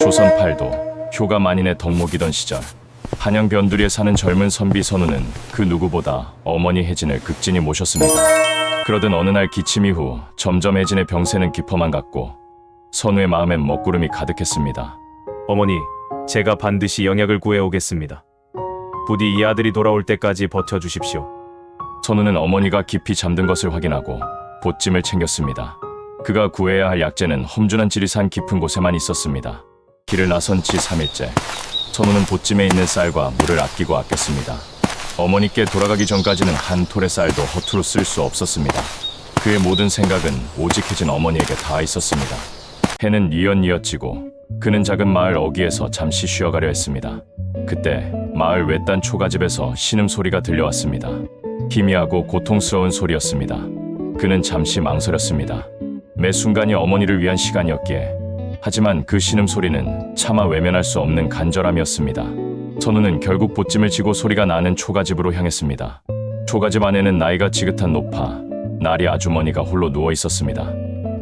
조선 8도 효가 만인의 덕목이던 시절 한양 변두리에 사는 젊은 선비 선우는 그 누구보다 어머니 혜진을 극진히 모셨습니다. 그러던 어느 날 기침 이후 점점 혜진의 병세는 깊어만 갔고 선우의 마음엔 먹구름이 가득했습니다. 어머니, 제가 반드시 영약을 구해오겠습니다. 부디 이 아들이 돌아올 때까지 버텨주십시오. 선우는 어머니가 깊이 잠든 것을 확인하고 보찜을 챙겼습니다. 그가 구해야 할 약재는 험준한 지리산 깊은 곳에만 있었습니다. 길을 나선 지 3일째 선우는 보찜에 있는 쌀과 물을 아끼고 아꼈습니다. 어머니께 돌아가기 전까지는 한 톨의 쌀도 허투루 쓸 수 없었습니다. 그의 모든 생각은 오직 혜진 어머니에게 닿아 있었습니다. 해는 뉘엿뉘엿 지고 그는 작은 마을 어귀에서 잠시 쉬어가려 했습니다. 그때 마을 외딴 초가집에서 신음소리가 들려왔습니다. 희미하고 고통스러운 소리였습니다. 그는 잠시 망설였습니다. 매 순간이 어머니를 위한 시간이었기에. 하지만 그 신음소리는 차마 외면할 수 없는 간절함이었습니다. 선우는 결국 보찜을 지고 소리가 나는 초가집으로 향했습니다. 초가집 안에는 나이가 지긋한 노파, 나리 아주머니가 홀로 누워 있었습니다.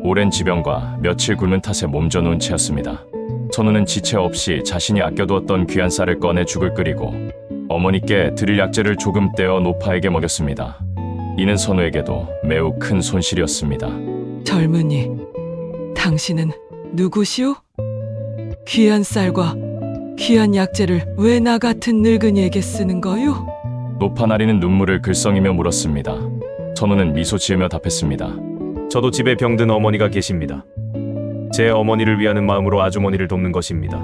오랜 지병과 며칠 굶은 탓에 몸져 누운 채였습니다. 선우는 지체 없이 자신이 아껴두었던 귀한 쌀을 꺼내 죽을 끓이고 어머니께 드릴 약재를 조금 떼어 노파에게 먹였습니다. 이는 선우에게도 매우 큰 손실이었습니다. 젊은이, 당신은 누구시오? 귀한 쌀과 귀한 약재를 왜 나 같은 늙은이에게 쓰는 거요? 노파나리는 눈물을 글썽이며 물었습니다. 선우는 미소 지으며 답했습니다. 저도 집에 병든 어머니가 계십니다. 제 어머니를 위하는 마음으로 아주머니를 돕는 것입니다.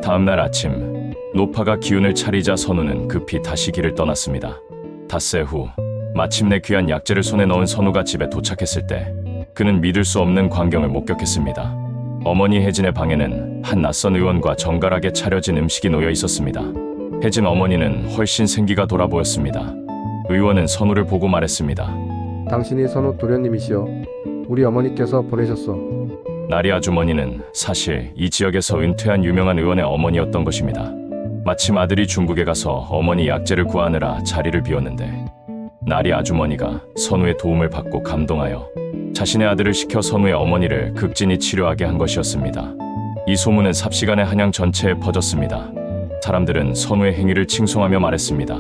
다음날 아침 노파가 기운을 차리자 선우는 급히 다시 길을 떠났습니다. 닷새 후 마침내 귀한 약재를 손에 넣은 선우가 집에 도착했을 때 그는 믿을 수 없는 광경을 목격했습니다. 어머니 혜진의 방에는 한 낯선 의원과 정갈하게 차려진 음식이 놓여 있었습니다. 혜진 어머니는 훨씬 생기가 돌아 보였습니다. 의원은 선우를 보고 말했습니다. 당신이 선우 도련님이시여. 우리 어머니께서 보내셨어. 나리 아주머니는 사실 이 지역에서 은퇴한 유명한 의원의 어머니였던 것입니다. 마침 아들이 중국에 가서 어머니 약재를 구하느라 자리를 비웠는데 나리 아주머니가 선우의 도움을 받고 감동하여 자신의 아들을 시켜 선우의 어머니를 극진히 치료하게 한 것이었습니다. 이 소문은 삽시간에 한양 전체에 퍼졌습니다. 사람들은 선우의 행위를 칭송하며 말했습니다.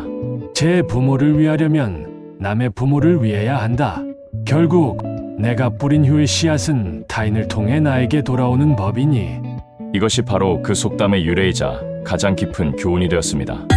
제 부모를 위하려면 남의 부모를 위해야 한다. 결국 내가 뿌린 효의 씨앗은 타인을 통해 나에게 돌아오는 법이니. 이것이 바로 그 속담의 유래이자 가장 깊은 교훈이 되었습니다.